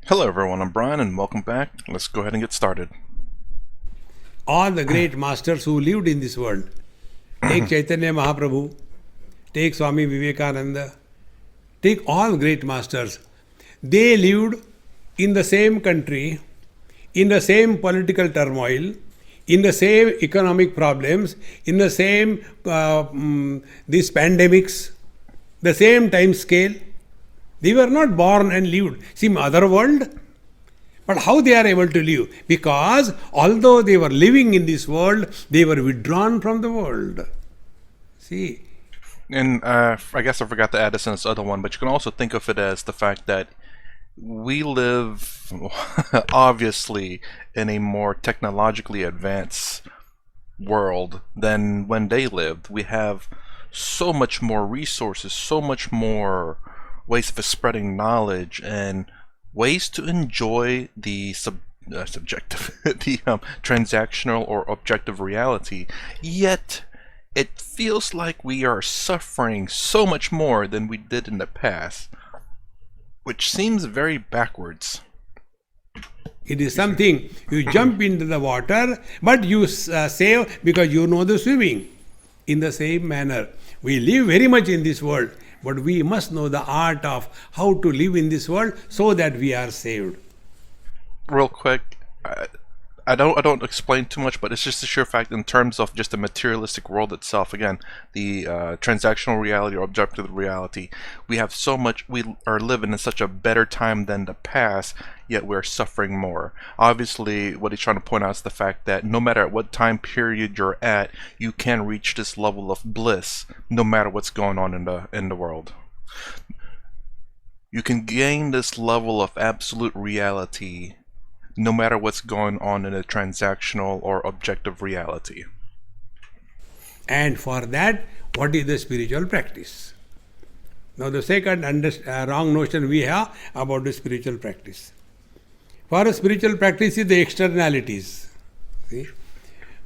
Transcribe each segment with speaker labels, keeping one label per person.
Speaker 1: Hello everyone, I'm Brian and welcome back. Let's go ahead and get started.
Speaker 2: All the great masters who lived in this world, take Chaitanya Mahaprabhu, take Swami Vivekananda, take all great masters, they lived in the same country, in the same political turmoil, in the same economic problems, in the same these pandemics, the same time scale. They were not born and lived. See, other world. But how they are able to live? Because although they were living in this world, they were withdrawn from the world. See?
Speaker 1: And I guess I forgot to add this in this other one, but you can also think of it as the fact that we live, obviously, in a more technologically advanced world than when they lived. We have so much more resources, so much more ways of spreading knowledge, and ways to enjoy the subjective, the transactional or objective reality. Yet, it feels like we are suffering so much more than we did in the past, which seems very backwards.
Speaker 2: It is something, you jump into the water, but you save because you know the swimming. In the same manner, we live very much in this world, but we must know the art of how to live in this world so that we are saved.
Speaker 1: Real quick, I don't explain too much, but it's just a sheer fact in terms of just the materialistic world itself. Again, the transactional reality or objective reality. We have so much. We are living in such a better time than the past, yet we're suffering more. Obviously, what he's trying to point out is the fact that no matter at what time period you're at, you can reach this level of bliss, no matter what's going on in the world. You can gain this level of absolute reality no matter what's going on in a transactional or objective reality.
Speaker 2: And for that, what is the spiritual practice? Now the second wrong notion we have about the spiritual practice. For a spiritual practice is the externalities. See?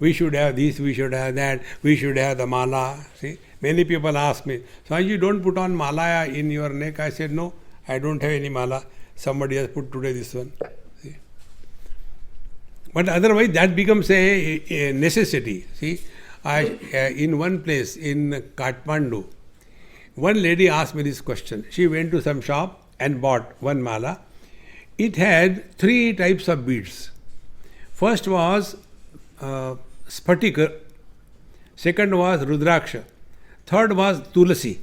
Speaker 2: We should have this, we should have that, we should have the mala. See? Many people ask me, Swami, you don't put on mala in your neck. I said, no, I don't have any mala. Somebody has put today this one. But otherwise, that becomes a necessity. See, in one place in Kathmandu, one lady asked me this question. She went to some shop and bought one mala. It had 3 types of beads. First was Spatika, second was Rudraksha, third was Tulasi.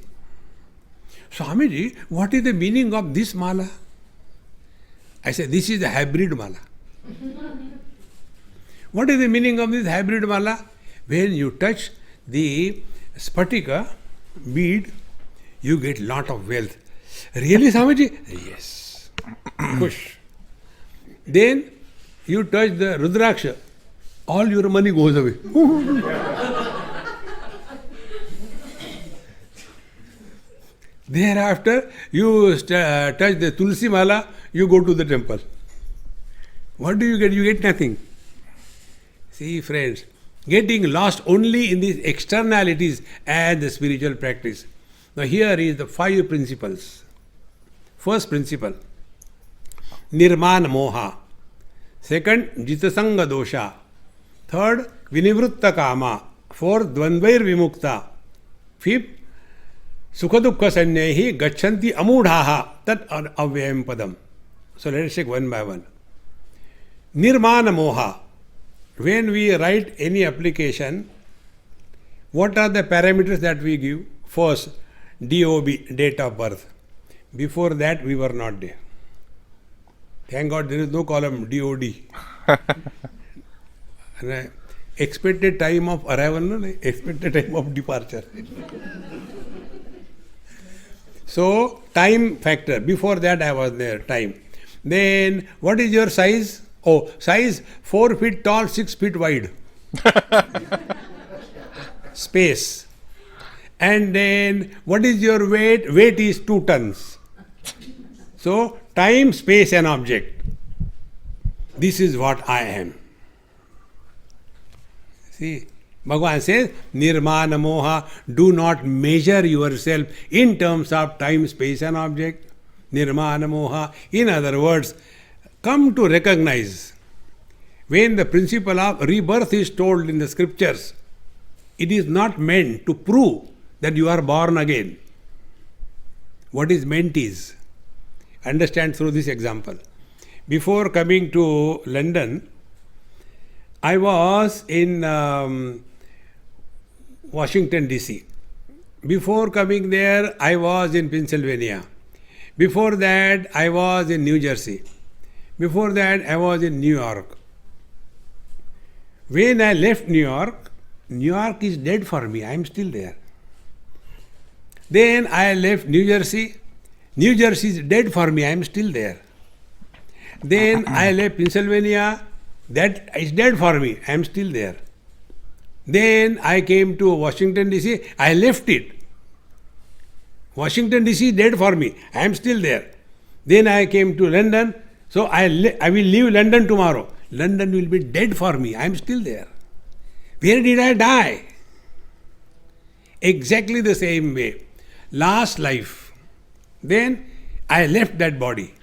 Speaker 2: Swamiji, what is the meaning of this mala? I said, this is the hybrid mala. What is the meaning of this hybrid mala? When you touch the Spatika bead, you get lot of wealth. Really, Swamiji? Yes. Push. Then you touch the Rudraksha, all your money goes away. Thereafter, you touch the Tulsi mala, you go to the temple. What do you get? You get nothing. See, friends, getting lost only in these externalities and the spiritual practice. Now, here is the 5 principles. First principle, Nirman Moha. Second, Jitasanga Dosha. Third, Vinivritta Kama. Fourth, Dvandvair Vimukta. Fifth, Sukhadukha Sanyahi Gachanti Amudhaha Tat Avyayam Padam. So, let us take one by one. Nirman Moha. When we write any application, what are the parameters that we give? First, DOB, date of birth. Before that, we were not there. Thank God there is no column DOD. Expected time of arrival, no? Expected time of departure. So, time factor. Before that, I was there, time. Then, what is your size? Oh, size 4 feet tall, 6 feet wide. Space. And then, what is your weight? Weight is 2 tons. So, time, space, and object. This is what I am. See, Bhagavan says, Nirmana Moha, do not measure yourself in terms of time, space and object. Nirmana Moha. In other words, come to recognize when the principle of rebirth is told in the scriptures, it is not meant to prove that you are born again. What is meant is, understand through this example. Before coming to London, I was in Washington DC. Before coming there, I was in Pennsylvania. Before that, I was in New Jersey. Before that, I was in New York. When I left New York is dead for me. I am still there. Then I left New Jersey. New Jersey is dead for me. I am still there. Then I left Pennsylvania. That is dead for me. I am still there. Then I came to Washington DC. I left it. Washington DC is dead for me. I am still there. Then I came to London. So I will leave London tomorrow. London will be dead for me. I am still there. Where did I die? Exactly the same way. Last life. Then I left that body.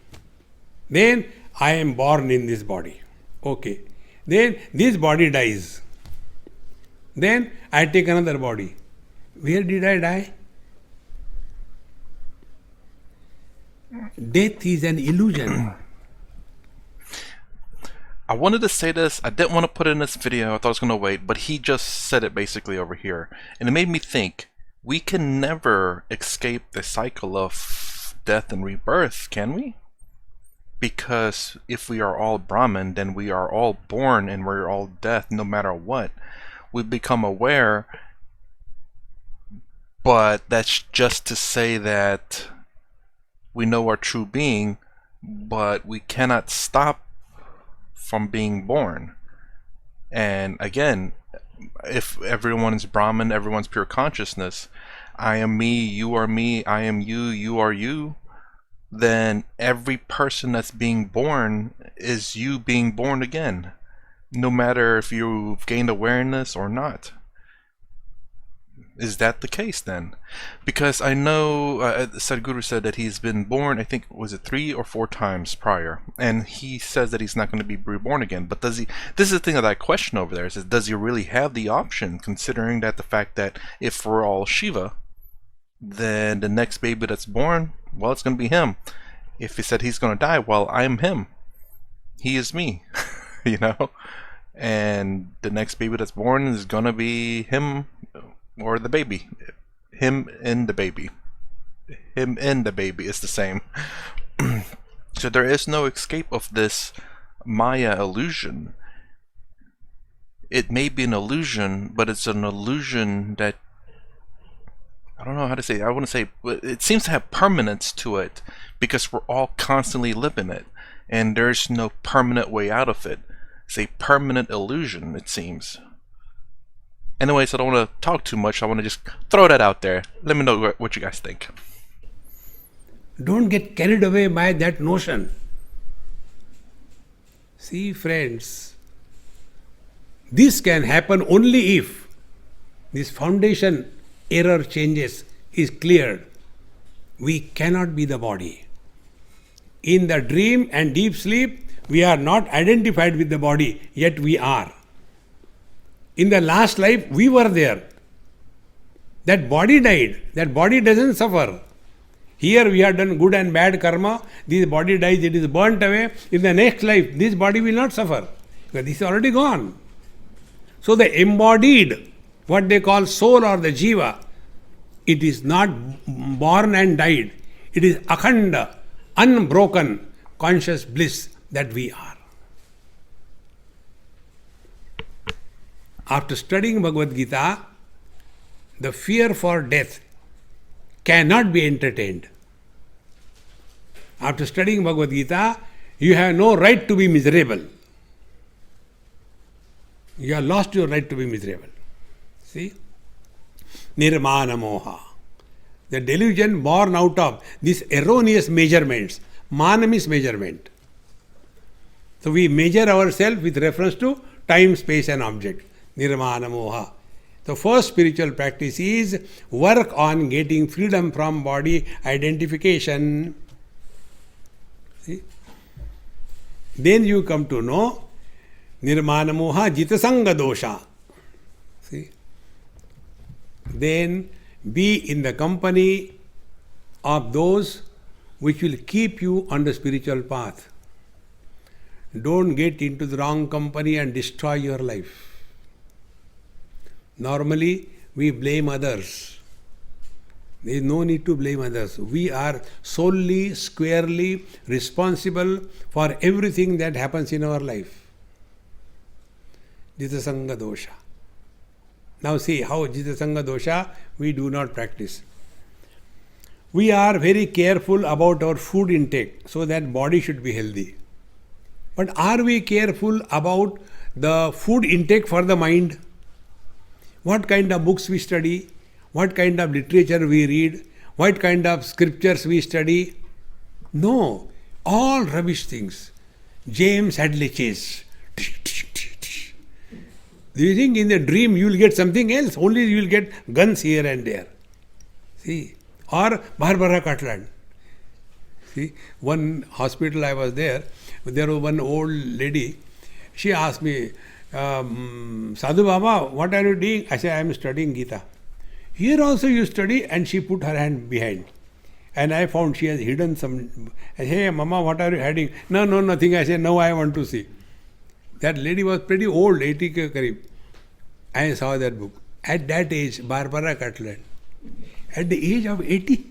Speaker 2: Then I am born in this body. Okay. Then this body dies. Then I take another body. Where did I die? Death is an illusion.
Speaker 1: I wanted to say this. I didn't want to put it in this video. I thought I was going to wait, but he just said it basically over here. And it made me think, we can never escape the cycle of death and rebirth, can we? Because if we are all Brahman, then we are all born and we're all death no matter what. We become aware, but that's just to say that we know our true being, but we cannot stop from being born. And again, if everyone is Brahman, everyone's pure consciousness, I am me, you are me, I am you, you are you, then every person that's being born is you being born again, no matter if you've gained awareness or not. Is that the case then? Because I know Sadhguru said that he's been born, I think, was it 3 or 4 times prior, and he says that he's not going to be reborn again. But does he? This is the thing of that question over there. Is does he really have the option, considering that the fact that if we're all Shiva, then the next baby that's born, well, it's going to be him. If he said he's going to die, well, I'm him. He is me, you know. And the next baby that's born is going to be him. Or the baby. Him and the baby. Him and the baby is the same. So there is no escape of this Maya illusion. It may be an illusion, but it's an illusion that, I don't know how to say it. I want to say it seems to have permanence to it because we're all constantly living it. And there's no permanent way out of it. It's a permanent illusion, it seems. Anyways, I don't want to talk too much. I want to just throw that out there. Let me know what you guys think.
Speaker 2: Don't get carried away by that notion. See, friends, this can happen only if this foundation error changes is cleared. We cannot be the body. In the dream and deep sleep, we are not identified with the body, yet we are. In the last life, we were there. That body died. That body doesn't suffer. Here we have done good and bad karma. This body dies, it is burnt away. In the next life, this body will not suffer. Because this is already gone. So the embodied, what they call soul or the jiva, it is not born and died. It is akhanda, unbroken, conscious bliss that we are. After studying Bhagavad Gita, the fear for death cannot be entertained. After studying Bhagavad Gita, you have no right to be miserable. You have lost your right to be miserable. See? Nirmana moha. The delusion born out of these erroneous measurements. Manam is measurement. So we measure ourselves with reference to time, space and object. Nirmana moha. The first spiritual practice is work on getting freedom from body identification. See? Then you come to know Nirmana Moha Jitasanga Dosha. See? Then be in the company of those which will keep you on the spiritual path. Don't get into the wrong company and destroy your life. Normally, we blame others. There is no need to blame others. We are solely, squarely responsible for everything that happens in our life. Jitasanga dosha. Now see how Jitasanga dosha we do not practice. We are very careful about our food intake so that body should be healthy. But are we careful about the food intake for the mind? What kind of books we study? What kind of literature we read? What kind of scriptures we study? No, all rubbish things. James Hadley Chase. Do you think in the dream you will get something else? Only you will get guns here and there. See? Or Barbara Cartland. See? One hospital I was there was one old lady. She asked me, Sadhu Baba, what are you doing? I said, I am studying Gita. Here also you study, and she put her hand behind. And I found she has hidden some. I said, hey, Mama, what are you hiding? No, nothing. I said, no, I want to see. That lady was pretty old, 80 ke kareeb. I saw that book. At that age, Barbara Cartland. At the age of 80.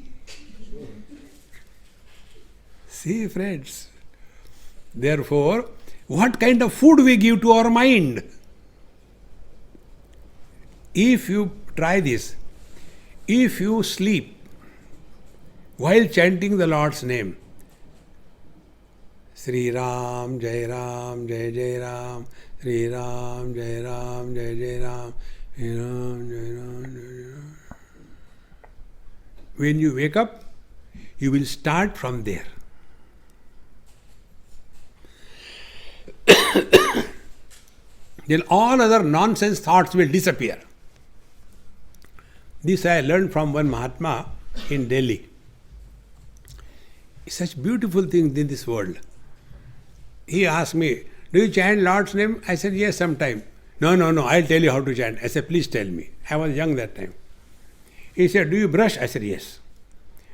Speaker 2: See, friends. Therefore, what kind of food we give to our mind? If you try this, if you sleep while chanting the Lord's name, Sri Ram, Jai Ram, Jai Jai Ram, Sri Ram, Jai Ram, Jai Jai Ram, Sri Ram, Jai Ram, Jai Ram. When you wake up, you will start from there. Then all other nonsense thoughts will disappear. This I learned from one Mahatma in Delhi. Such beautiful things in this world. He asked me, do you chant Lord's name? I said, yes, sometime. No, I'll tell you how to chant. I said, please tell me. I was young that time. He said, do you brush? I said, yes.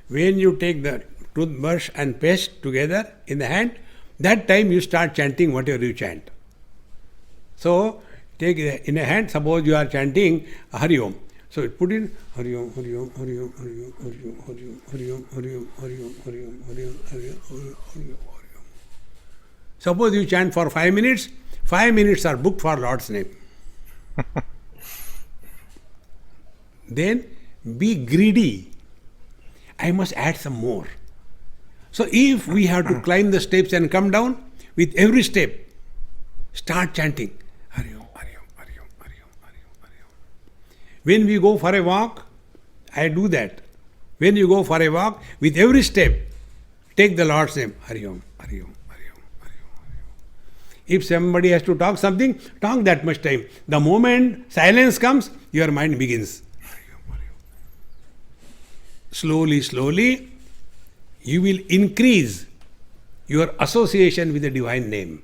Speaker 2: When you take the toothbrush and paste together in the hand, that time you start chanting whatever you chant. So, take in a hand, suppose you are chanting Hari Om. So, put in Hari Om, Hari Om, Hari Om, Hari Om, Hari Om, Hari Om, Hari Om, Hari Om, Hari Om, Hari Om, Hari Om, Hari Om, Hari Om, Hari Om. Suppose you chant for 5 minutes, 5 minutes are booked for Lord's name. Then, be greedy. I must add some more. So, if we have to climb the steps and come down, with every step, start chanting Hari Om, Hari Om, Hari Om, Hari Om, Hari Om, Hari Om. When we go for a walk, I do that. When you go for a walk, with every step, take the Lord's name Hari Om, Hari Om, Hari Om, Hari Om, Hari Om. If somebody has to talk something, talk that much time. The moment silence comes, your mind begins. Hari Om, Hari Om. Slowly, you will increase your association with the divine name.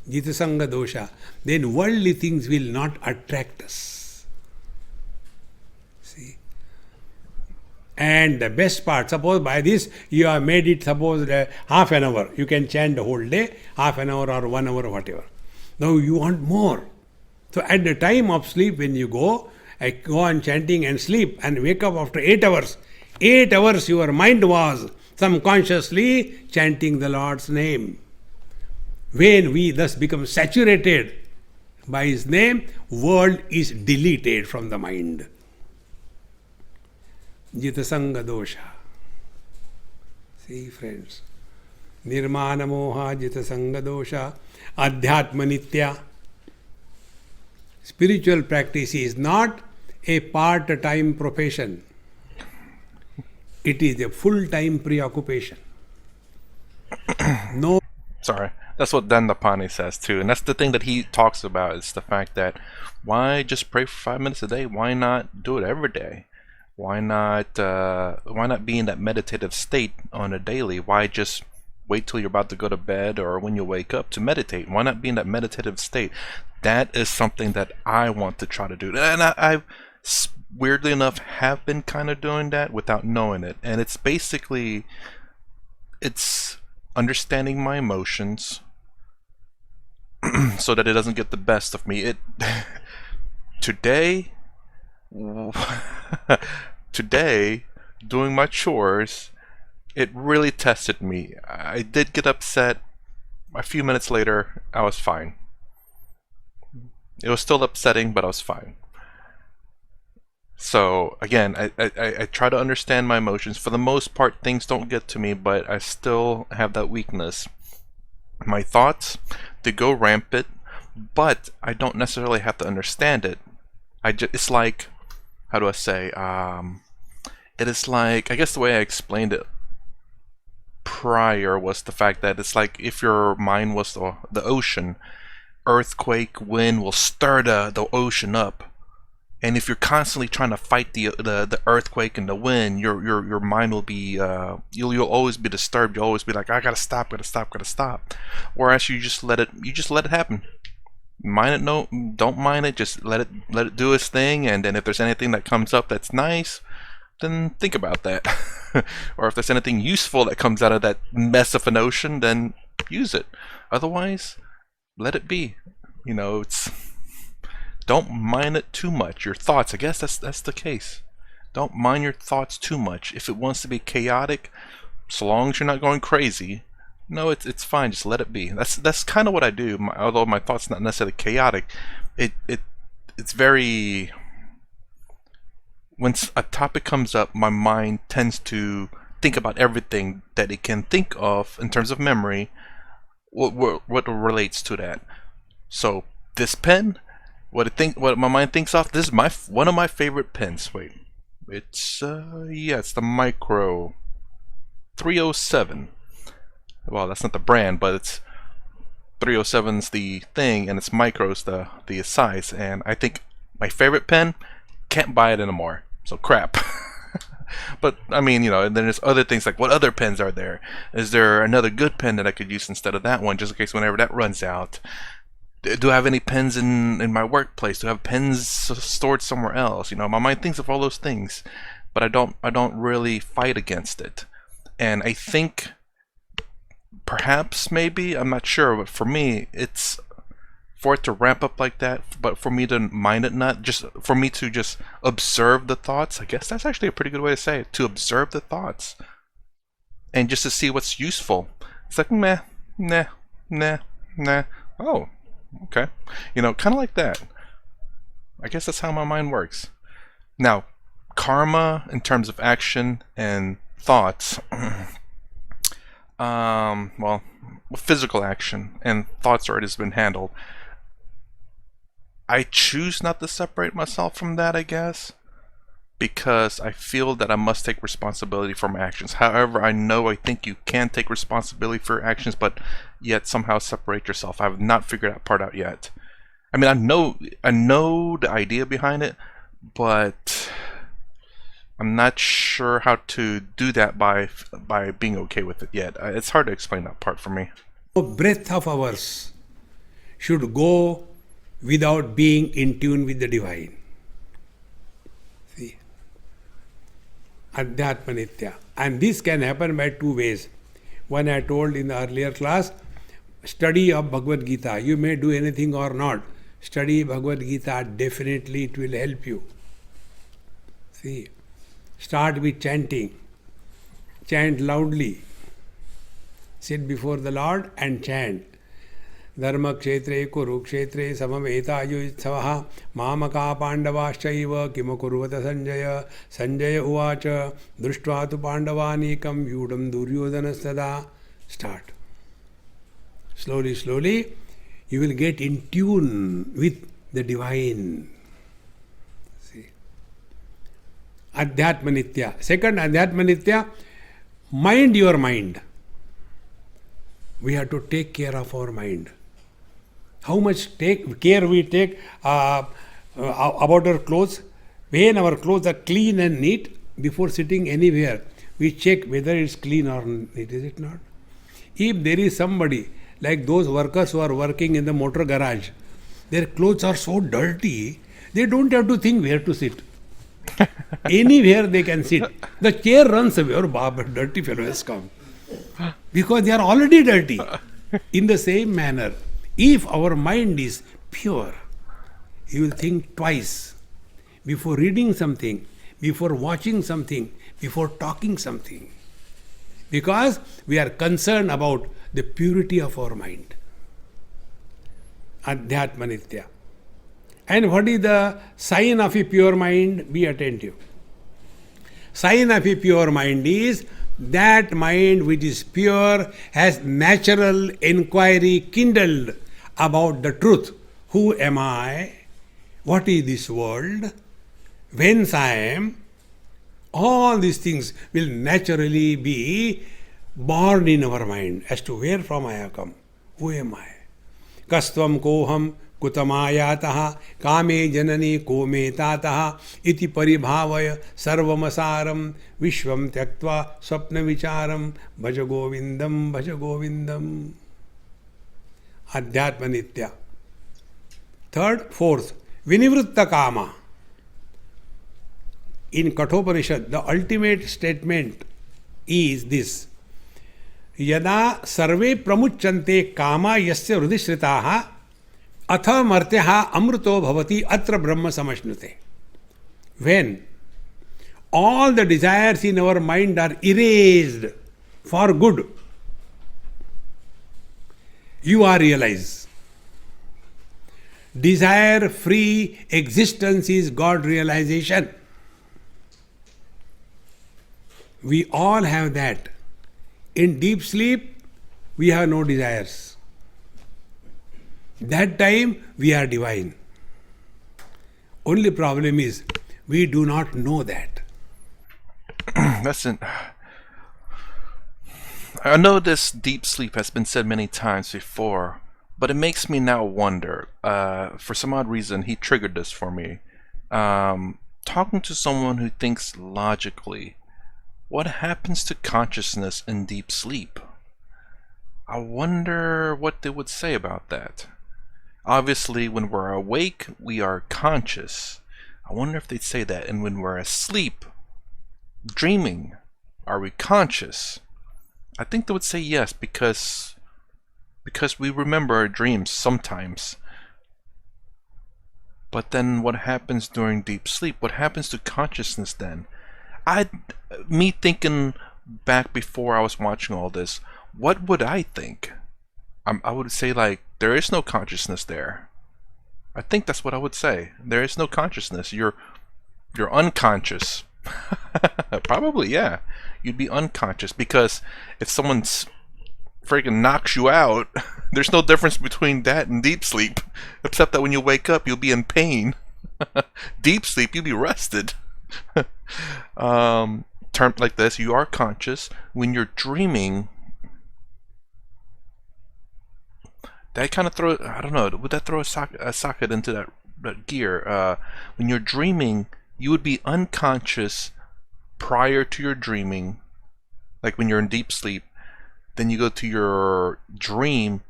Speaker 2: Jitasanga dosha. Then worldly things will not attract us. See? And the best part, suppose by this you have made it, suppose half an hour. You can chant the whole day, half an hour or 1 hour or whatever. Now you want more. So at the time of sleep when you go, I go on chanting and sleep and wake up after 8 hours. 8 hours your mind was subconsciously chanting the Lord's name. When we thus become saturated by His name, world is deleted from the mind. Jitasanga dosha. See, friends. Nirmana moha jitasanga dosha. Adhyatma nitya. Spiritual practice is not a part-time profession. It is a full-time preoccupation. No.
Speaker 1: Sorry. That's what Dandapani says too. And that's the thing that he talks about, is the fact that why just pray for 5 minutes a day? Why not do it every day? Why not be in that meditative state on a daily? Why just wait till you're about to go to bed or when you wake up to meditate? Why not be in that meditative state? That is something that I want to try to do. And I've weirdly enough have been kind of doing that without knowing it. And it's basically, it's understanding my emotions so that it doesn't get the best of me. Today, today, doing my chores, it really tested me. I did get upset. A few minutes later, I was fine. It was still upsetting, but I was fine. So again, I try to understand my emotions. For the most part, things don't get to me, but I still have that weakness. My thoughts, they go rampant, but I don't necessarily have to understand it. It's like, how do I say? It is like, I guess the way I explained it prior was the fact that it's like if your mind was the ocean, earthquake, wind will stir the ocean up. And if you're constantly trying to fight the earthquake and the wind, your mind will be you'll always be disturbed. You'll always be like, I gotta stop, gotta stop, gotta stop. Whereas you just let it happen. Mind it, no, don't mind it. Just let it do its thing. And then if there's anything that comes up that's nice, then think about that. Or if there's anything useful that comes out of that mess of an ocean, then use it. Otherwise, let it be. You know, don't mind it too much. Your thoughts, I guess that's the case. Don't mind your thoughts too much. If it wants to be chaotic, so long as you're not going crazy, no, it's fine. Just let it be. That's kind of what I do. Although my thoughts not necessarily chaotic, it's very. When a topic comes up, my mind tends to think about everything that it can think of in terms of memory. What relates to that? So this pen. What my mind thinks of, this is one of my favorite pens. Wait, it's it's the Micro 307. Well, that's not the brand, but it's 307's the thing, and it's Micro's the size. And I think my favorite pen, can't buy it anymore. So crap. But I mean, you know, and then there's other things like, what other pens are there? Is there another good pen that I could use instead of that one, just in case whenever that runs out? Do I have any pens in my workplace? Do I have pens stored somewhere else? You know, my mind thinks of all those things, but I don't really fight against it. And I think perhaps maybe, I'm not sure, but for me, it's for it to ramp up like that, but for me to mind it, not just for me to just observe the thoughts. I guess that's actually a pretty good way to say it, to observe the thoughts and just to see what's useful. It's like, meh, nah, nah, nah. Oh, okay. You know, kind of like that. I guess that's how my mind works. Now, karma in terms of action and thoughts. Well, physical action and thoughts already has been handled. I choose not to separate myself from that, I guess, because I feel that I must take responsibility for my actions. However, I think you can take responsibility for your actions, but yet somehow separate yourself. I have not figured that part out yet. I mean, I know the idea behind it, but I'm not sure how to do that by being okay with it yet. It's hard to explain that part for me.
Speaker 2: No breath of ours should go without being in tune with the divine. See? Adhyatma Nitya. And this can happen by two ways. One I told in the earlier class, study of Bhagavad Gita. You may do anything or not. Study Bhagavad Gita, definitely it will help you. See? Start with chanting. Chant loudly. Sit before the Lord and chant. Dharma kshetre kurukshetre samavetayo itsavaha mamaka pandavaschaiva kimakurvata sanjaya sanjaya uvacha društva tu pandavanikam vyudam duryodhanastada. Start. Slowly, slowly, you will get in tune with the divine. See. Adhyatma Nitya. Second, Adhyatma Nitya, mind your mind. We have to take care of our mind. How much care we take about our clothes? When our clothes are clean and neat, before sitting anywhere, we check whether it's clean or neat, is it not? If there is somebody, like those workers who are working in the motor garage, their clothes are so dirty, they don't have to think where to sit. Anywhere they can sit. The chair runs away. Oh, Baba, dirty fellow has come. Because they are already dirty. In the same manner, if our mind is pure, you will think twice before reading something, before watching something, before talking something. Because we are concerned about the purity of our mind. Adhyatma Nitya. And what is the sign of a pure mind? Be attentive. Sign of a pure mind is that mind which is pure has natural inquiry kindled about the truth. Who am I? What is this world? Whence I am? All these things will naturally be born in our mind as to where from I have come. Who am I? Kastvam koham kutamayataha kame janani kome tataha iti paribhavaya sarvamasaram vishvam tyaktva swapna vicharam bhaja govindam adhyatma nitya. Third, fourth, vinivritta kama. In Kathopanishad, the ultimate statement is this. Yada sarve pramuchante kama yasya hridishritaha atha martyaha amruto bhavati atra brahma samashnute. When all the desires in our mind are erased for good, you are realized. Desire-free existence is God realization. We all have that. In deep sleep, we have no desires. That time, we are divine. Only problem is, we do not know that.
Speaker 1: I know this deep sleep has been said many times before, but it makes me now wonder. For some odd reason, he triggered this for me. Talking to someone who thinks logically, what happens to consciousness in deep sleep? I wonder what they would say about that. Obviously, when we're awake, we are conscious. I wonder if they'd say that. And when we're asleep, dreaming, are we conscious? I think they would say yes, because we remember our dreams sometimes. But then what happens during deep sleep? What happens to consciousness then? Me thinking back before I was watching all this, what would I think? I would say, like, there is no consciousness there. I think that's what I would say. There is no consciousness. You're unconscious. Probably, yeah. You'd be unconscious, because if someone's freaking knocks you out, there's no difference between that and deep sleep, except that when you wake up, you'll be in pain. Deep sleep, you'll be rested. Termed like this, you are conscious. When you're dreaming, that kind of throw, I don't know, would that throw a socket into that gear? When you're dreaming, you would be unconscious prior to your dreaming, like when you're in deep sleep. Then you go to your dream,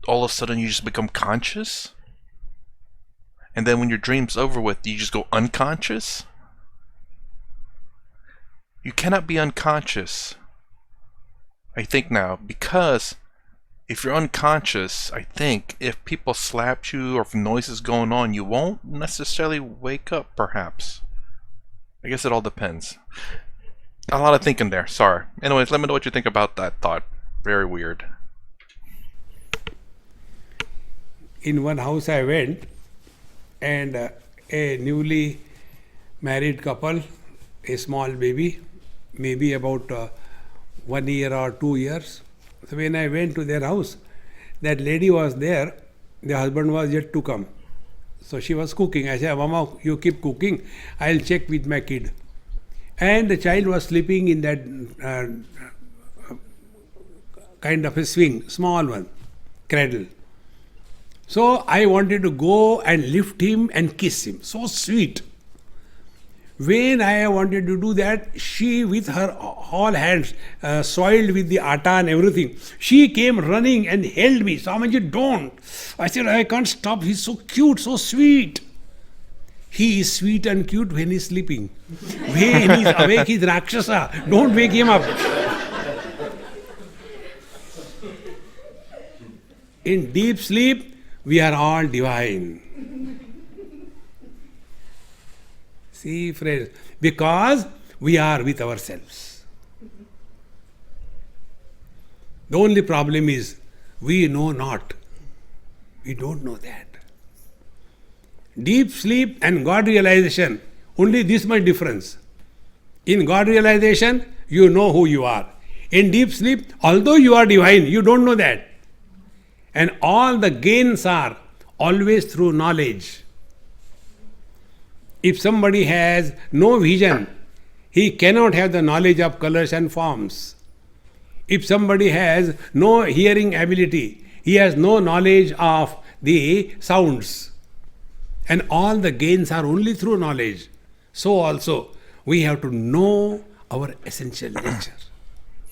Speaker 1: all of a sudden you just become conscious? And then when your dream's over with, you just go unconscious? You cannot be unconscious, I think now, because if you're unconscious, I think if people slap you or if noise is going on, you won't necessarily wake up, perhaps. I guess it all depends. A lot of thinking there, sorry. Anyways, let me know what you think about that thought. Very weird.
Speaker 2: In one house I went, and a newly married couple, a small baby, maybe about 1 year or 2 years. So when I went to their house, that lady was there, the husband was yet to come. So she was cooking. I said, Mama, you keep cooking, I'll check with my kid. And the child was sleeping in that kind of a swing, small one, cradle. So I wanted to go and lift him and kiss him. So sweet. When I wanted to do that, she with her all hands soiled with the atta and everything, she came running and held me. Swamiji, don't. I said, I can't stop. He's so cute, so sweet. He is sweet and cute when he's sleeping. When he's awake, he's Rakshasa. Don't wake him up. In deep sleep, we are all divine. See, friends, because we are with ourselves. The only problem is we know not. We don't know that. Deep sleep and God realization, only this much difference. In God realization, you know who you are. In deep sleep, although you are divine, you don't know that. And all the gains are always through knowledge. If somebody has no vision, he cannot have the knowledge of colors and forms. If somebody has no hearing ability, he has no knowledge of the sounds. And all the gains are only through knowledge. So also, we have to know our essential nature.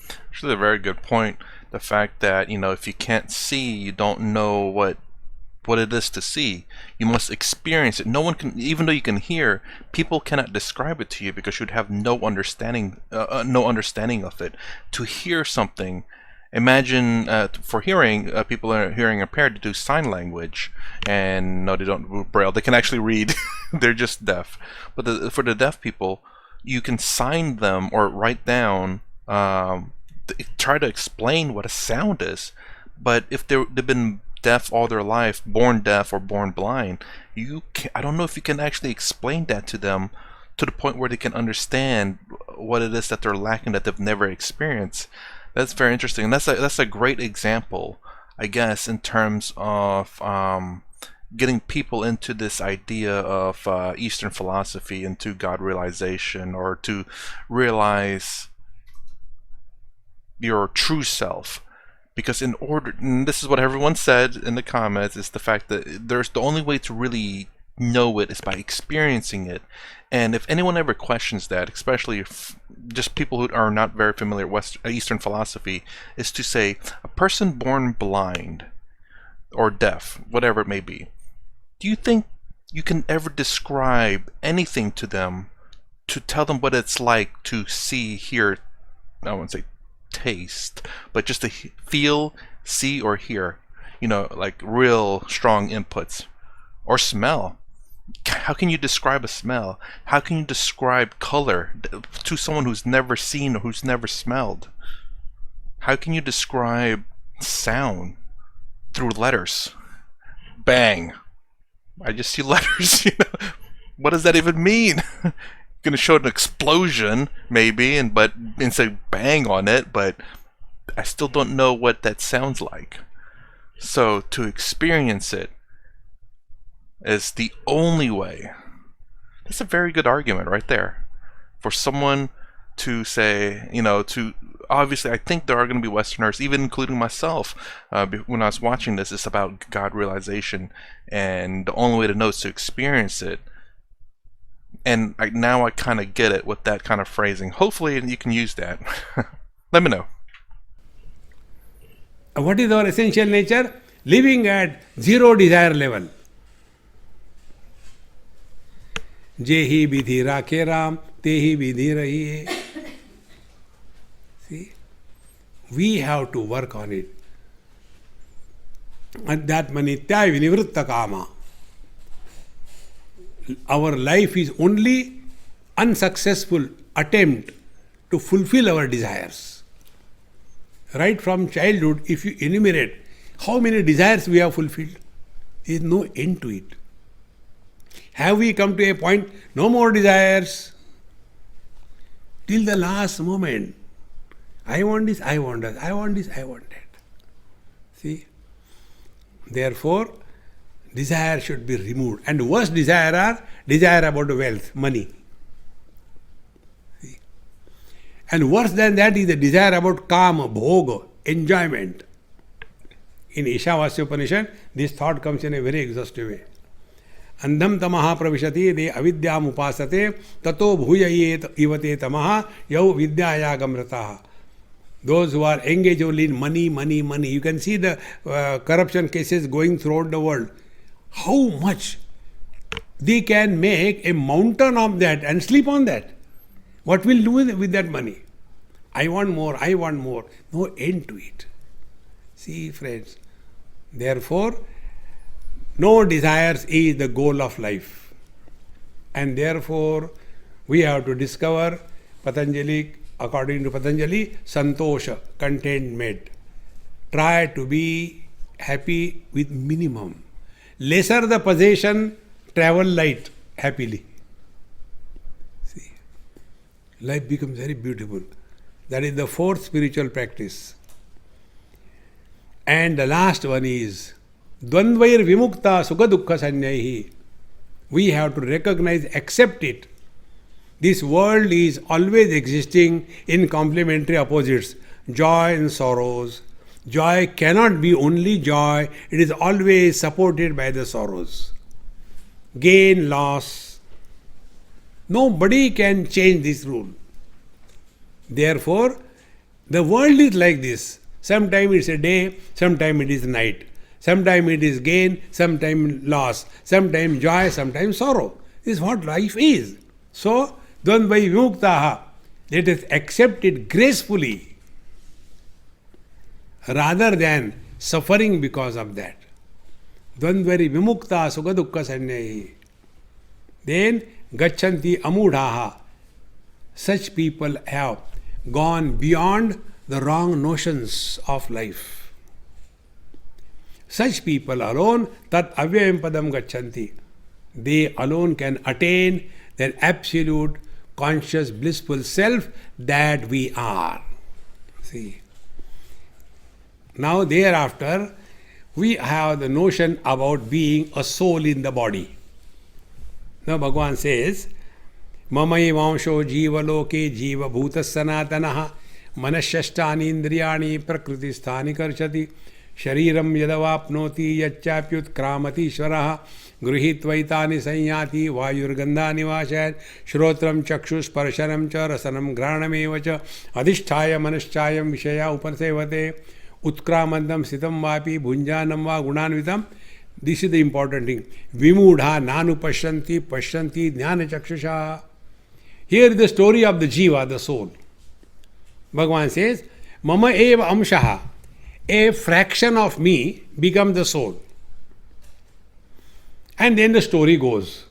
Speaker 1: Actually, a very good point. The fact that, if you can't see, you don't know what it is to see. You must experience it. No one can, even though you can hear, people cannot describe it to you because you'd have no understanding of it. To hear something, imagine for hearing, people are hearing impaired to do sign language, and no, they don't do Braille. They can actually read. They're just deaf. But for the deaf people, you can sign them or write down. Try to explain what a sound is. But if they've been deaf all their life, born deaf or born blind, I don't know if you can actually explain that to them to the point where they can understand what it is that they're lacking that they've never experienced. That's very interesting. And that's a great example, I guess, in terms of getting people into this idea of Eastern philosophy, into God realization, or to realize your true self. Because and this is what everyone said in the comments, is the fact that there's the only way to really know it is by experiencing it. And if anyone ever questions that, especially if just people who are not very familiar with Eastern philosophy, is to say a person born blind or deaf, whatever it may be, do you think you can ever describe anything to them to tell them what it's like to see, hear, I won't say taste, but just to feel, see, or hear, like real strong inputs? Or smell. How can you describe a smell? How can you describe color to someone who's never seen or who's never smelled? How can you describe sound through letters? Bang. I just see letters, What does that even mean? Going to show an explosion, maybe, and say bang on it, but I still don't know what that sounds like. So to experience it is the only way. That's a very good argument right there. For someone to say, obviously I think there are going to be Westerners, even including myself, when I was watching this, it's about God realization, and the only way to know is to experience it. And now I kind of get it with that kind of phrasing. Hopefully you can use that. Let me know.
Speaker 2: What is our essential nature? Living at zero desire level. Jehi vidhi rakhe Ram, tehi vidhi rahiye. See? We have to work on it. Adhyatma nityaya vinivritta kama. Our life is only unsuccessful attempt to fulfill our desires. Right from childhood, if you enumerate how many desires we have fulfilled, there is no end to it. Have we come to a point, no more desires? Till the last moment, I want this, I want that, I want this, I want that. See? Therefore, desire should be removed. And worst desire are desire about wealth, money. See? And worse than that is the desire about kama, bhoga, enjoyment. In Ishavasya Upanishad, this thought comes in a very exhaustive way. Andham tamaha pravishati de avidyam upasate tato bhuyayet ivate tamaha yau vidyaya gamrataha. Those who are engaged only in money, money, money. You can see the corruption cases going throughout the world. How much they can make a mountain of that and sleep on that. What will do with that money? I want more, I want more. No end to it. See, friends. Therefore, no desires is the goal of life. And therefore, we have to discover Patanjali, according to Patanjali, Santosha, contentment. Try to be happy with minimum. Lesser the possession, travel light happily. See, life becomes very beautiful. That is the fourth spiritual practice. And the last one is Dvandvair Vimukta Sukha Dukkha Sanyahi. We have to recognize, accept it. This world is always existing in complementary opposites, joy and sorrows. Joy cannot be only joy, it is always supported by the sorrows. Gain, loss. Nobody can change this rule. Therefore, the world is like this. Sometimes it's a day, sometimes it is night. Sometimes it is gain, sometimes loss. Sometimes joy, sometimes sorrow. This is what life is. So, Dvandvai Vimuktaha, let us accept it gracefully rather than suffering because of that. Dvandvari Vimukta Sukha Dukkha Sanyahi. Then, Gachanti Amudhaha. Such people have gone beyond the wrong notions of life. Such people alone, tat avyayam padam gachanti. They alone can attain their absolute conscious blissful self that we are. See. Now thereafter, we have the notion about being a soul in the body. Now Bhagavan says, Mamai vansho jiva loke jiva bhutas sanatanaha manashyasthani indriyani prakriti sthani karchati shariram yadavapnoti yachapyut kramati shvaraha gruhitvaitani sanyati vayurgandhani vasayat shrotram chakshus parshanam cha rasanam granameva cha adhisthaya manaschayam vishaya upasevate utkramandam sitam vapi bhunjanam va gunanvitam. This is the important thing. Vimudha nanu pashyanti pashyanti jnana chakshusha. Here is the story of the jiva, the soul. Bhagavan says, Mama eva amshaha. A fraction of me becomes the soul. And then the story goes.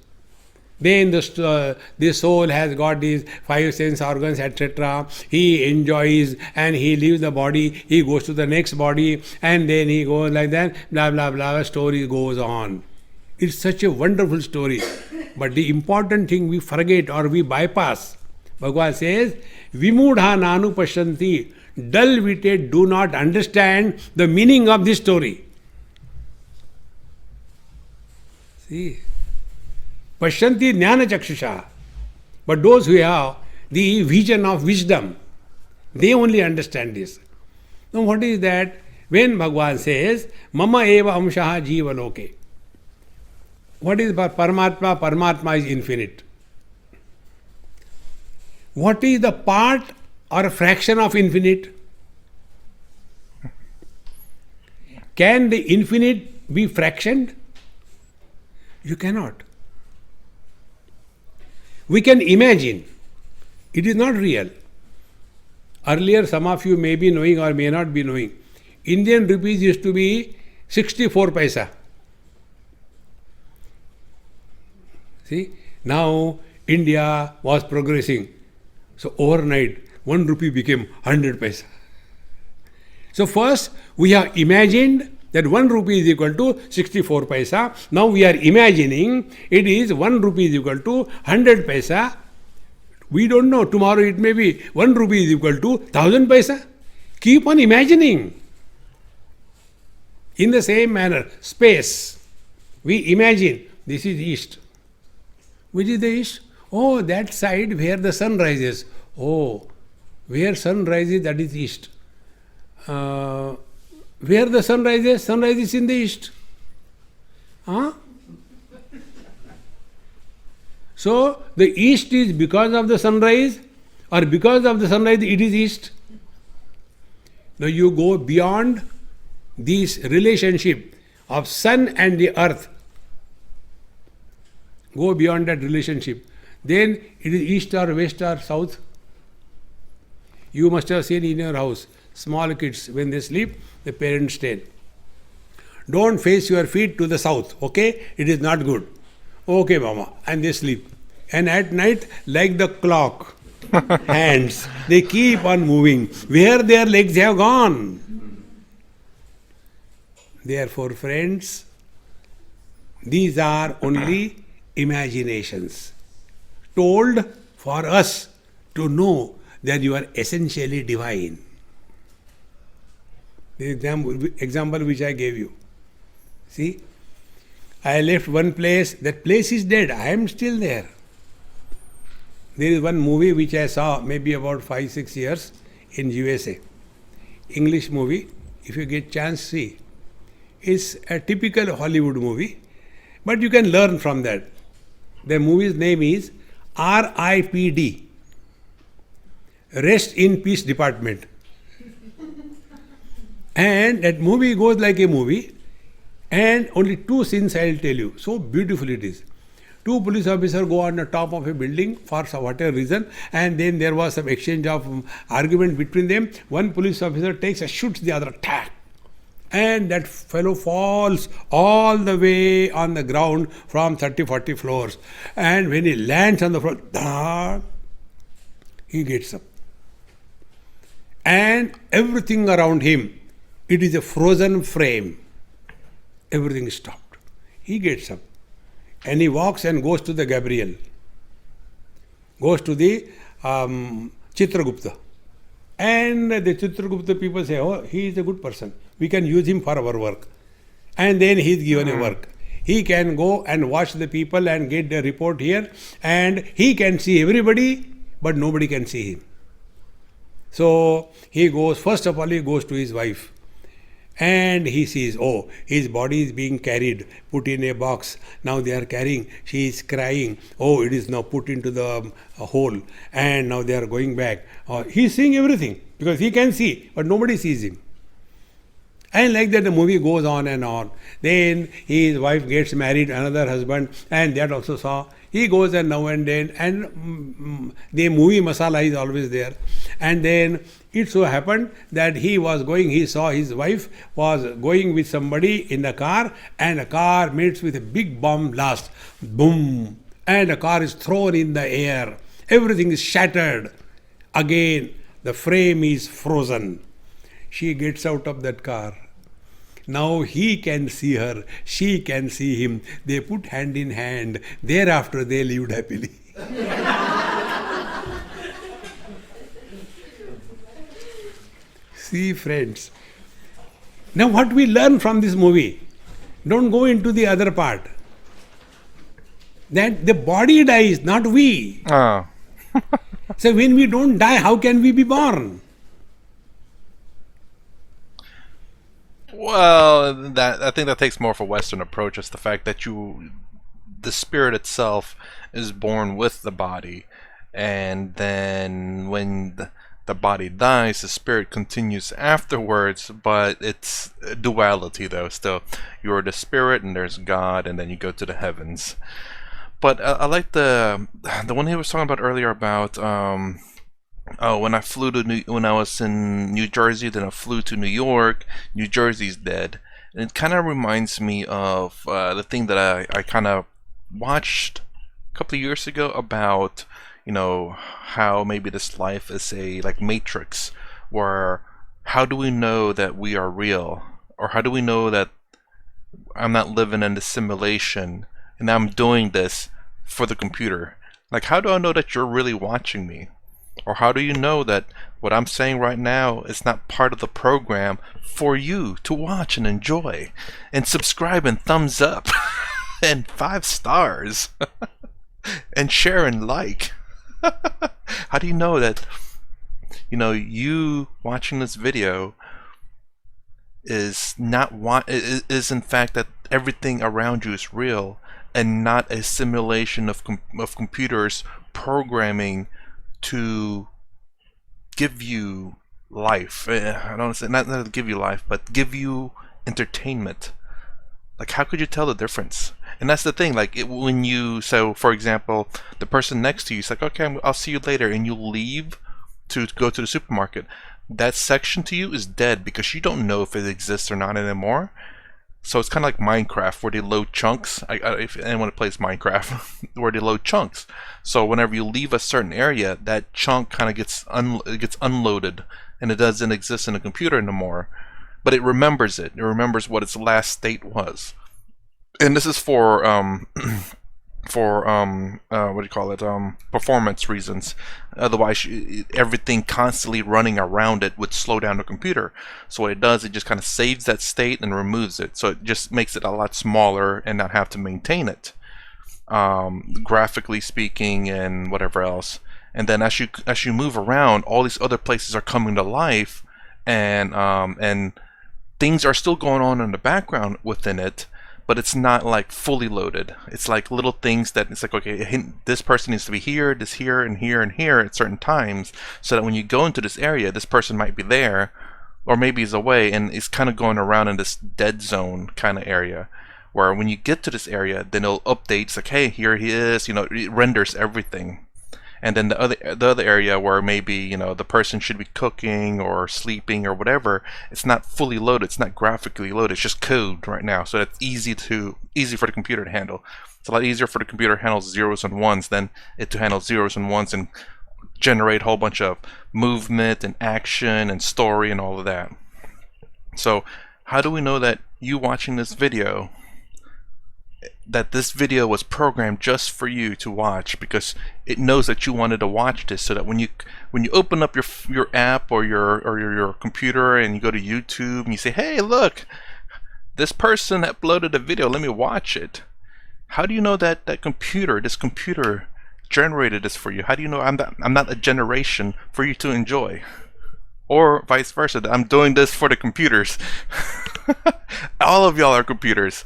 Speaker 2: Then the soul has got these five sense organs, etc. He enjoys and he leaves the body. He goes to the next body and then he goes like that. Blah, blah, blah. The story goes on. It's such a wonderful story. But the important thing we forget or we bypass. Bhagavan says, Vimudha nanu pashyanti. Dull-witted do not understand the meaning of this story. See? Pashyanti jnana chakshusha. But those who have the vision of wisdom, they only understand this. Now what is that? When Bhagavan says, Mama eva amshaha jiva loke. What is Paramatma? Paramatma is infinite. What is the part or a fraction of infinite? Can the infinite be fractioned? You cannot. We can imagine. It is not real. Earlier, some of you may be knowing or may not be knowing. Indian rupees used to be 64 paisa. See, now India was progressing. So overnight, 1 rupee became 100 paisa. So first, we have imagined that 1 rupee is equal to 64 paisa. Now we are imagining it is 1 rupee is equal to 100 paisa. We don't know. Tomorrow it may be 1 rupee is equal to 1000 paisa. Keep on imagining. In the same manner, space. We imagine this is east. Which is the east? Oh, that side where the sun rises. Oh, where sun rises, that is east. Where the sun rises in the east. Huh? So the east is because of the sunrise, or because of the sunrise it is east. Now you go beyond this relationship of sun and the earth. Go beyond that relationship. Then it is east or west or south. You must have seen in your house, small kids, when they sleep, the parents tell, don't face your feet to the south, okay? It is not good. Okay, mama. And they sleep. And at night, like the clock, hands, they keep on moving. Where their legs have gone. Therefore, friends, these are only imaginations told for us to know that you are essentially divine. The example which I gave you. See, I left one place, that place is dead, I am still there. There is one movie which I saw maybe about 5-6 years in USA. English movie, if you get chance, see. It's a typical Hollywood movie, but you can learn from that. The movie's name is RIPD. Rest in Peace Department. And that movie goes like a movie, and only 2 scenes I'll tell you. So beautiful it is. 2 police officers go on the top of a building for whatever reason, and then there was some exchange of argument between them. One police officer takes and shoots the other, tack, and that fellow falls all the way on the ground from 30-40 floors. And when he lands on the floor, he gets up. And everything around him, it is a frozen frame. Everything is stopped. He gets up and he walks and goes to the Gabriel, goes to the Chitragupta. And the Chitragupta people say, oh, he is a good person. We can use him for our work. And then he is given a work. He can go and watch the people and get the report here, and he can see everybody, but nobody can see him. So he goes, first of all, he goes to his wife. And he sees, oh, his body is being carried, put in a box. Now they are carrying, she is crying. Oh, it is now put into the hole. And now they are going back. He is seeing everything because he can see, but nobody sees him. And like that the movie goes on and on. Then his wife gets married, another husband, and that also saw. He goes and now and then, and the movie masala is always there. And then it so happened that he saw his wife was going with somebody in the car, and the car meets with a big bomb blast. Boom! And the car is thrown in the air. Everything is shattered. Again, the frame is frozen. She gets out of that car. Now he can see her, she can see him. They put hand in hand. Thereafter they lived happily. See, friends. Now what we learn from this movie? Don't go into the other part. That the body dies, not we.
Speaker 1: Oh.
Speaker 2: So when we don't die, how can we be born?
Speaker 1: Well, I think that takes more of a Western approach. It's the fact that the spirit itself is born with the body, and then when the body dies, the spirit continues afterwards. But it's a duality, though. Still, you're the spirit, and there's God, and then you go to the heavens. But I like the one he was talking about earlier about. When I was in New Jersey, then I flew to New York. New Jersey's dead, and it kind of reminds me of the thing that I kind of watched a couple of years ago about, how maybe this life is a like Matrix, where how do we know that we are real, or how do we know that I'm not living in the simulation and I'm doing this for the computer? Like, how do I know that you're really watching me? Or how do you know that what I'm saying right now is not part of the program for you to watch and enjoy and subscribe and thumbs up and 5 stars and share and like? How do you know that you watching this video is not is in fact that everything around you is real, and not a simulation of computers programming to give you life. I don't say not to give you life, but give you entertainment. Like, how could you tell the difference? And that's the thing. Like, when you, so for example, the person next to you is like, okay, I'll see you later, and you leave to go to the supermarket. That section to you is dead because you don't know if it exists or not anymore. So it's kind of like Minecraft, where they load chunks. If anyone plays Minecraft, where they load chunks. So whenever you leave a certain area, that chunk kind of gets unloaded, and it doesn't exist in the computer anymore. But it remembers it. It remembers what its last state was. And this is for what do you call it? Performance reasons. Otherwise, everything constantly running around it would slow down the computer. So what it does, it just kind of saves that state and removes it. So it just makes it a lot smaller and not have to maintain it, graphically speaking and whatever else. And then as you move around, all these other places are coming to life, and things are still going on in the background within it. But it's not like fully loaded. It's like little things that it's like, okay, this person needs to be here, this here, and here, and here at certain times, so that when you go into this area, this person might be there, or maybe he's away, and it's kind of going around in this dead zone kind of area, where when you get to this area, then it'll update. It's like, hey, here he is. It renders everything. And then the other area where maybe the person should be cooking or sleeping or whatever, it's not fully loaded. It's not graphically loaded. It's just code right now, so that's easy for the computer to handle. It's a lot easier for the computer to handle zeros and ones than it to handle zeros and ones and generate a whole bunch of movement and action and story and all of that. So how do we know that you watching this video, that this video was programmed just for you to watch, because it knows that you wanted to watch this, so that when you open up your app or your computer and you go to YouTube and you say, hey, look, this person uploaded a video, let me watch it. How do you know that this computer generated this for you? How do you know I'm not a generation for you to enjoy? Or vice versa, that I'm doing this for the computers. All of y'all are computers.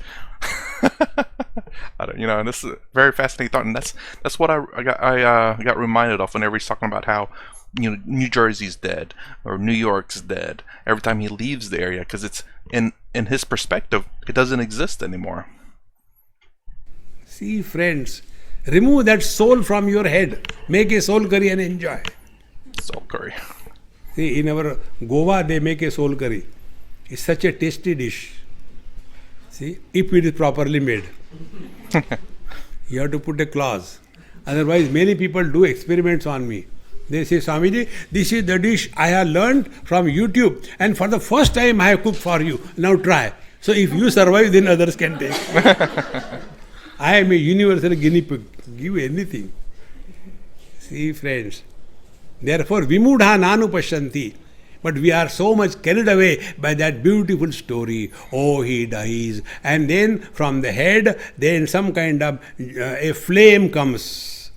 Speaker 1: This is a very fascinating thought, and that's what I got reminded of whenever he's talking about how New Jersey's dead or New York's dead every time he leaves the area, because it's in his perspective, it doesn't exist anymore.
Speaker 2: See, friends, remove that soul from your head, make a soul curry and enjoy.
Speaker 1: Soul curry.
Speaker 2: See, in our Goa they make a soul curry. It's such a tasty dish. See, if it is properly made. You have to put a clause. Otherwise, many people do experiments on me. They say, Swamiji, this is the dish I have learned from YouTube, and for the first time I have cooked for you. Now try. So if you survive, then others can take. I am a universal guinea pig. Give anything. See, friends. Therefore, vimudha nanu pasyanti. But we are so much carried away by that beautiful story. Oh, he dies. And then from the head, then some kind of a flame comes.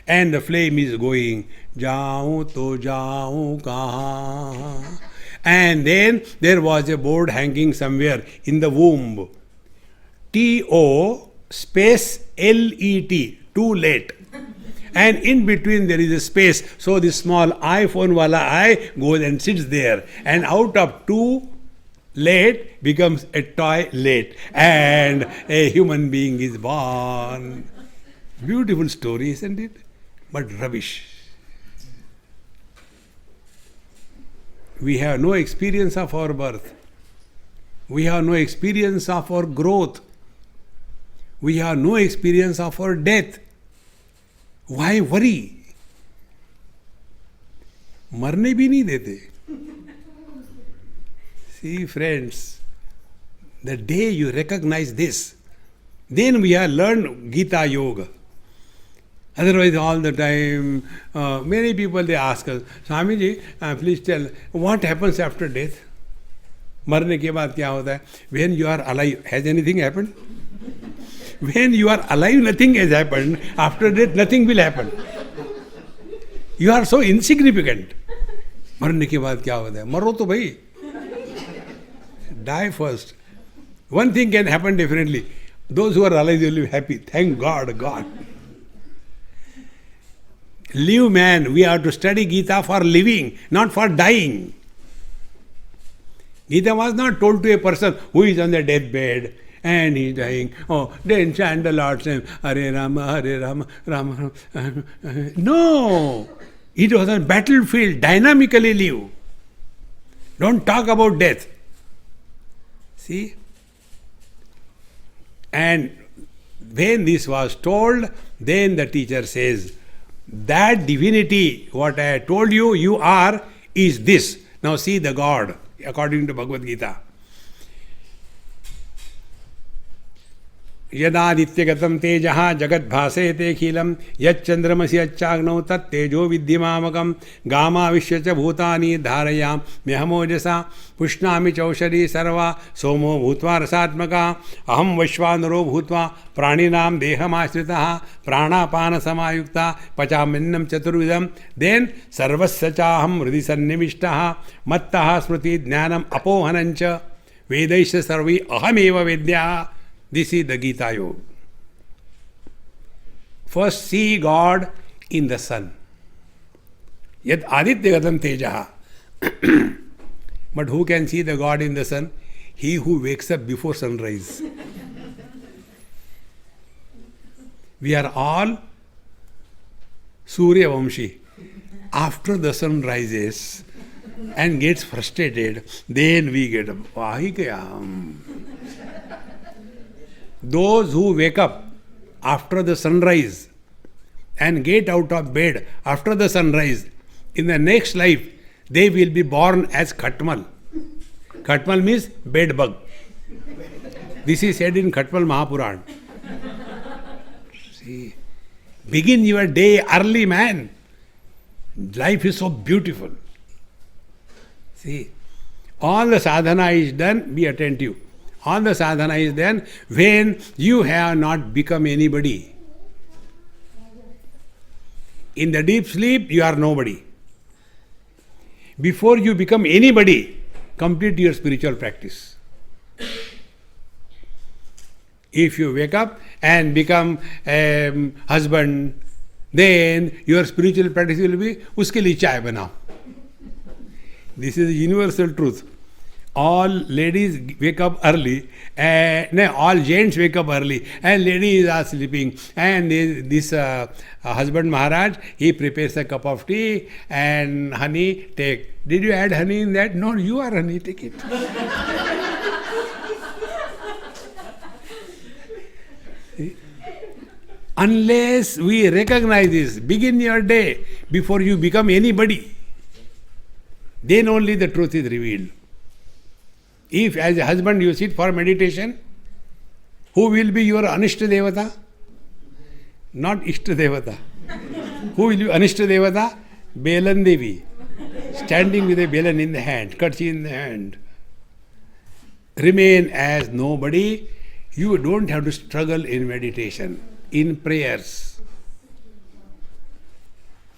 Speaker 2: And the flame is going, Jaun to jaun kahan. And then there was a board hanging somewhere in the womb. T-O space L-E-T. Too late. And in between there is a space. So the small iPhone wala eye goes and sits there. And out of too late becomes a toilet. And a human being is born. Beautiful story, isn't it? But rubbish. We have no experience of our birth. We have no experience of our growth. We have no experience of our death. Why worry? मरने भी नहीं देते. See, friends, the day you recognize this, then we have learned Gita Yoga. Otherwise, all the time, many people they ask us, Swamiji, please tell, what happens after death? मरने के बाद क्या होता है? When you are alive, has anything happened? When you are alive, nothing has happened. After death, nothing will happen. You are so insignificant. मरने के बाद क्या होता है? मरो तो भाई. Die first. One thing can happen differently. Those who are alive will be happy. Thank God, God. Live, man. We have to study Gita for living, not for dying. Gita was not told to a person who is on the deathbed and he is dying. Oh, then chant the Lord's name. Hare Rama, Hare Rama, Rama Rama. No. It was a battlefield. Dynamically live. Don't talk about death. See? And when this was told, then the teacher says, that divinity, what I told you, you are, is this. Now see the God, according to Bhagavad Gita. यदादित्यगतं तेजः जगद्भासेते खिलं यच्चन्द्रमसि यच्चाग्नौ तत्तेजो विद्धिमामकं गामाविश्य च भूतानि धारयाम्यहमोजसा पुष्णामि चौषधी सर्वा सोमो भूत्वा रसात्मका अहं वैश्वानरो भूत्वा प्राणिनां देहमाश्रितः प्राणापानसमायुक्ता पचाम्यन्नं चतुर्विधं then सर्वस्य चाहं हृदि सन्निविष्टः मत्तः स्मृति ज्ञानम् अपोहनं च वेदैश्च सर्वै अहमेव वेद्यः. This is the Gita Yoga. First see God in the sun. Yat adityagatam tejaha. But who can see the God in the sun? He who wakes up before sunrise. We are all Surya Vamshi. After the sun rises and gets frustrated, then we get up. Vahi kya? Those who wake up after the sunrise and get out of bed after the sunrise, in the next life, they will be born as Khatmal. Khatmal means bed bug. This is said in Khatmal Mahapuran. See, begin your day early, man. Life is so beautiful. See, all the sadhana is done, be attentive. All the sadhana is done when you have not become anybody. In the deep sleep, you are nobody. Before you become anybody, complete your spiritual practice. If you wake up and become a husband, then your spiritual practice will be, uske liye chai banao. This is the universal truth. All ladies wake up early, all gents wake up early, and ladies are sleeping. And this husband Maharaj, he prepares a cup of tea and honey, take. Did you add honey in that? No, you are honey, take it. Unless we recognize this, begin your day before you become anybody, then only the truth is revealed. If as a husband you sit for meditation, who will be your Anishta Devata? Not Ishta Devata. Who will be Anishta Devata? Belan Devi. Standing with a belan in the hand, Katchi in the hand. Remain as nobody. You don't have to struggle in meditation, in prayers.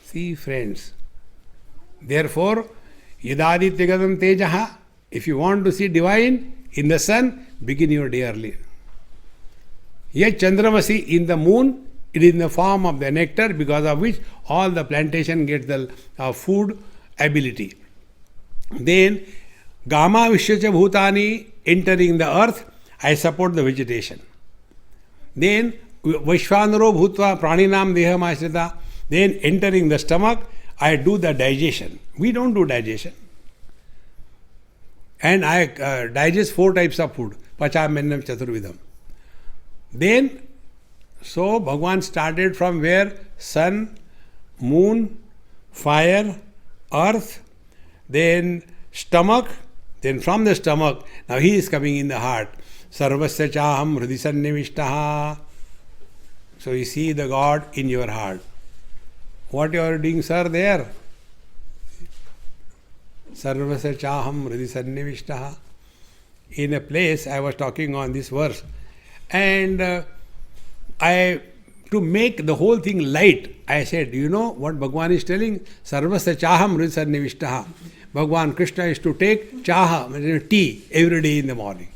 Speaker 2: See, friends. Therefore, Yadadityagadam Tejaha. If you want to see divine in the sun, begin your day early. Yet Chandramasi in the moon, it is in the form of the nectar, because of which all the plantation gets the food ability. Then Gama Vishyacha Bhutani, entering the earth, I support the vegetation. Then Vaishvanaro Bhutva Praninam Deham Ashrita, then entering the stomach, I do the digestion. We don't do digestion. And I digest 4 types of food. Pachamennam chaturvidham. Then, so Bhagavan started from where? Sun, moon, fire, earth, then stomach, then from the stomach, now he is coming in the heart. Sarvasya chaham hridhi sannivishtaha. So you see the God in your heart. What you are doing, sir, there? Sarvasya chaham hridhi sannivishtaha. In a place I was talking on this verse, and to make the whole thing light, I said, you know what Bhagavan is telling? Sarvasya chaham hridhi sannivishtaha. Bhagavan Krishna is to take chaha, tea, every day in the morning.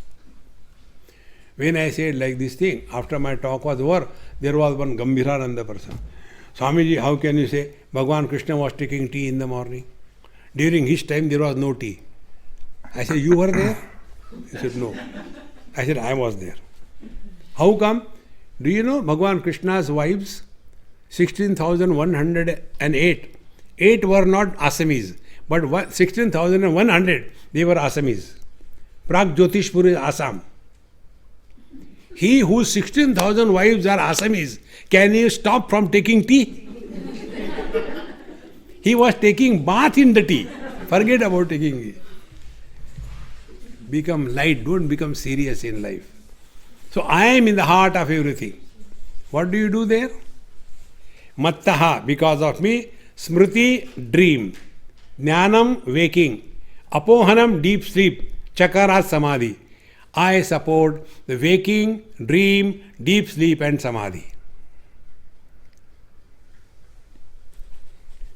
Speaker 2: When I said like this thing, after my talk was over, there was one Gambhirananda person. Swamiji, how can you say Bhagavan Krishna was taking tea in the morning? During his time there was no tea. I said, you were there? He said, no. I said, I was there. How come? Do you know Bhagavan Krishna's wives? 16,108. 8 were not Assamese, but 16,100 they were Assamese. Prag Jyotishpur is Assam. He whose 16,000 wives are Assamese, can he stop from taking tea? He was taking bath in the tea. Forget about taking tea. Become light, don't become serious in life. So I am in the heart of everything. What do you do there? Mattaha, because of me. Smriti, dream. Jnanam, waking. Apohanam, deep sleep. Chakara, samadhi. I support the waking, dream, deep sleep and samadhi.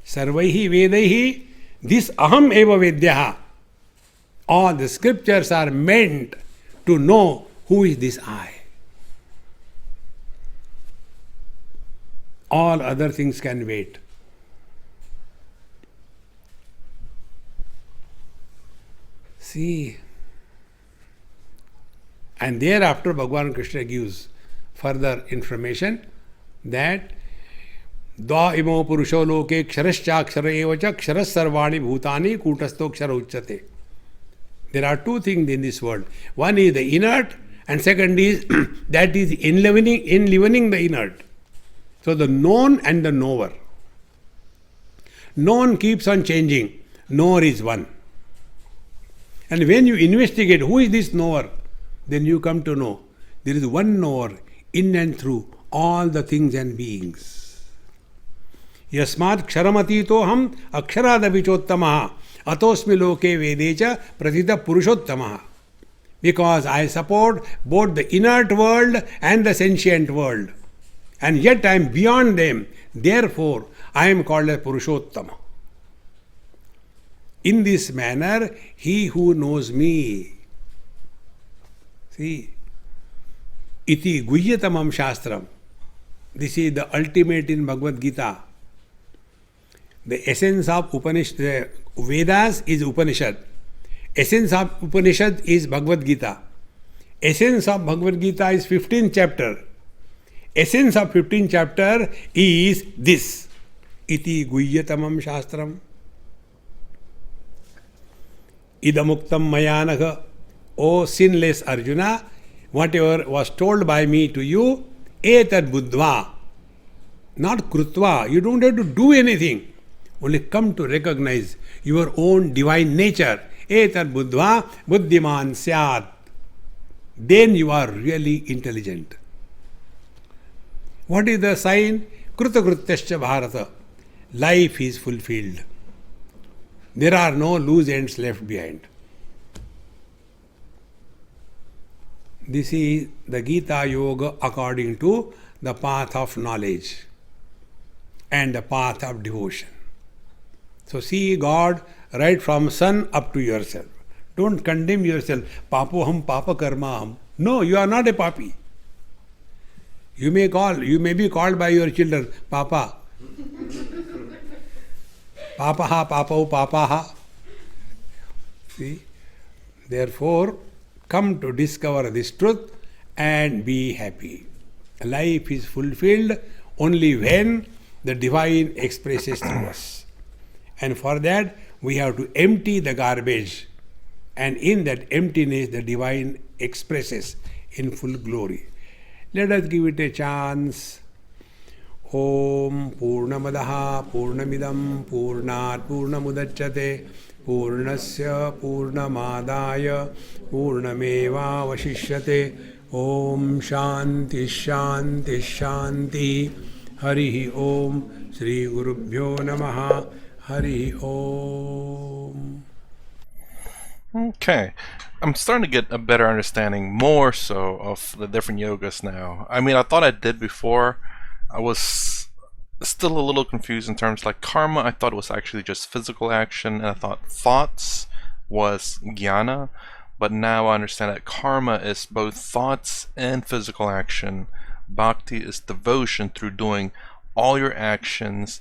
Speaker 2: Sarvaihi Vedaihi, this aham eva vedyaha. All the scriptures are meant to know who is this I. All other things can wait. See, and thereafter Bhagavan Krishna gives further information that Dva imo purusho loke ksharascha evacha ksharas sarvani bhutani kutasto kshara uchyate. There are two things in this world. One is the inert and second is that is enlivening the inert. So the known and the knower. Known keeps on changing. Knower is one. And when you investigate who is this knower, then you come to know there is one knower in and through all the things and beings. Yasmat ksharamati aksharadavichottamaha atosmi loke vedecha pratita purushottamaha. Because I support both the inert world and the sentient world. And yet I am beyond them. Therefore, I am called a Purushottama. In this manner, he who knows me. See, iti guhyatamam shastram. This is the ultimate in Bhagavad Gita. The essence of Upanishad, Vedas is Upanishad. Essence of Upanishad is Bhagavad Gita. Essence of Bhagavad Gita is 15th chapter. Essence of 15th chapter is this. Iti guhyatamam shastram. Idamuktam mayanagha. O sinless Arjuna, whatever was told by me to you, etad buddhva. Not krutva. You don't have to do anything. Only come to recognize your own divine nature. Etad buddhva buddhiman syat. Then you are really intelligent. What is the sign? Krutakruttascha bharata. Life is fulfilled. There are no loose ends left behind. This is the Gita Yoga according to the path of knowledge and the path of devotion. So see God right from sun up to yourself. Don't condemn yourself. Papoham papa karmaham. No, you are not a papi. You may be called by your children, Papa. Papaha, papau, papaha. See? Therefore, come to discover this truth and be happy. Life is fulfilled only when the divine expresses through us. And for that, we have to empty the garbage. And in that emptiness, the divine expresses in full glory. Let us give it a chance. Om Purnamadaha Purnamidam Purnat Purnamudachyate Purnasya Purnamadaya Purnameva Vashishyate. Om Shanti Shanti Shanti. Harihi Om. Sri Gurubhyo Namaha. Harihi Om.
Speaker 1: Okay. I'm starting to get a better understanding, more so, of the different yogas now. I mean, I thought I did before. I was still a little confused in terms like karma. I thought it was actually just physical action, and I thought thoughts was jnana. but now I understand that karma is both thoughts and physical action. Bhakti is devotion through doing all your actions.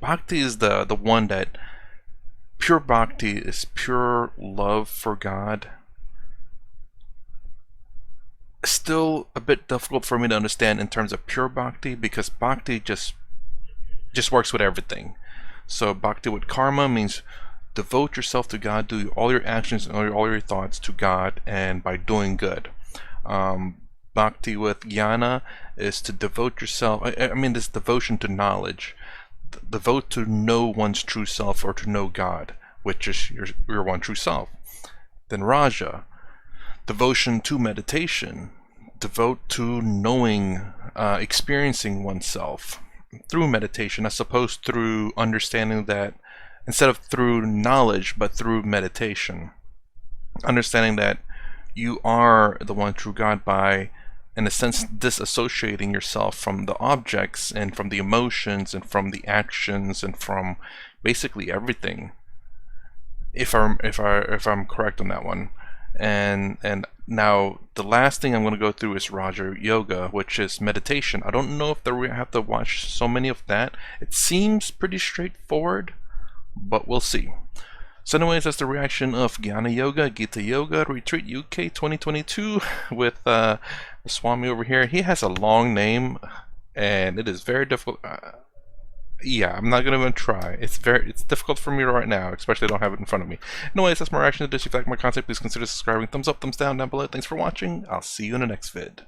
Speaker 1: Bhakti is the one that, pure bhakti is pure love for God. Still a bit difficult for me to understand in terms of pure bhakti, because bhakti just works with everything. So bhakti with karma means devote yourself to God, do all your actions and all your thoughts to God, and by doing good. Bhakti with jnana is to devote yourself, I mean this devotion to knowledge, devote to know one's true self, or to know God, which is your one true self. Then raja, devotion to meditation, devote to knowing, experiencing oneself through meditation, as opposed through understanding that, instead of through knowledge, but through meditation. Understanding that you are the one true God by, in a sense, disassociating yourself from the objects and from the emotions and from the actions and from basically everything. If I'm correct on that one. And now the last thing I'm going to go through is Raja Yoga, which is meditation. I don't know if we have to watch so many of that. It seems pretty straightforward, but we'll see. So anyways, that's the reaction of Jnana Yoga, Gita Yoga, Retreat UK 2022 with the Swami over here. He has a long name, and it is very difficult. Yeah, I'm not gonna even try. It's difficult for me right now, especially I don't have it in front of me. Anyways, that's my reaction to this. If you like my content, please consider subscribing. Thumbs up, thumbs down below. Thanks for watching. I'll see you in the next vid.